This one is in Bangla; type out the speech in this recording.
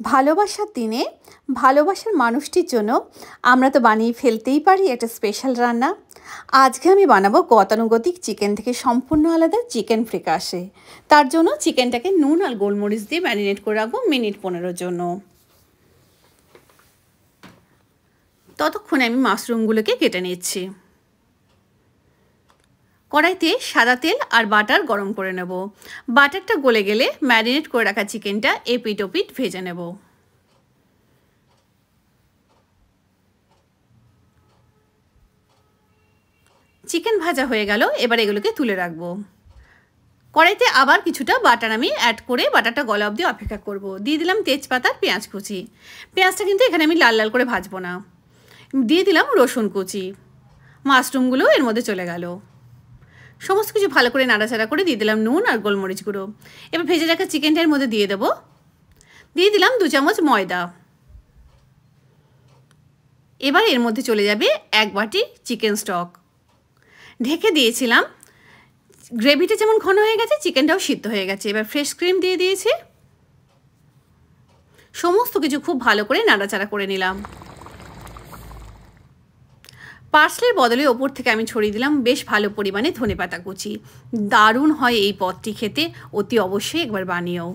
ভালোবাসার দিনে ভালোবাসার মানুষটির জন্য আমরা তো বানিয়ে ফেলতেই পারি একটা স্পেশাল রান্না। আজকে আমি বানাবো গতানুগতিক চিকেন থেকে সম্পূর্ণ আলাদা চিকেন ফ্রিকাসে। তার জন্য চিকেনটাকে নুন আর গোলমরিচ দিয়ে ম্যারিনেট করে রাখবো মিনিট 15 জন্য। ততক্ষণে আমি মাশরুমগুলোকে কেটে নিচ্ছি। কড়াইতে সাদা তেল আর বাটার গরম করে নেব। বাটারটা গলে গেলে ম্যারিনেট করে রাখা চিকেনটা এপিট ওপিট ভেজে নেব। চিকেন ভাজা হয়ে গেল, এবার এগুলোকে তুলে রাখবো। কড়াইতে আবার কিছুটা বাটার আমি অ্যাড করে বাটারটা গলা অবধি অপেক্ষা করব। দিয়ে দিলাম তেজপাতা, পেঁয়াজ কুচি। পেঁয়াজটা কিন্তু এখানে আমি লাল লাল করে ভাজবো না। দিয়ে দিলাম রসুন কুচি। মাশরুমগুলো এর মধ্যে চলে গেল। সমস্ত কিছু ভালো করে নাড়াচাড়া করে দিয়ে দিলাম নুন আর গোলমরিচ গুঁড়ো। এবার ভেজে রাখা চিকেনটা এর মধ্যে দিয়ে দেবো। দিয়ে দিলাম 2 চামচ ময়দা। এবার এর মধ্যে চলে যাবে 1 বাটি চিকেন স্টক। ঢেকে দিয়েছিলাম। গ্রেভিটা যেমন ঘন হয়ে গেছে, চিকেনটাও সিদ্ধ হয়ে গেছে। এবার ফ্রেশ ক্রিম দিয়ে দিয়েছি। সমস্ত কিছু খুব ভালো করে নাড়াচাড়া করে নিলাম। পার্সলের বদলে ওপর থেকে আমি ছড়িয়ে দিলাম বেশ ভালো পরিমাণে ধনেপাতা কুচি। দারুণ হয় এই পদটি খেতে, অতি অবশ্যই একবার বানিও।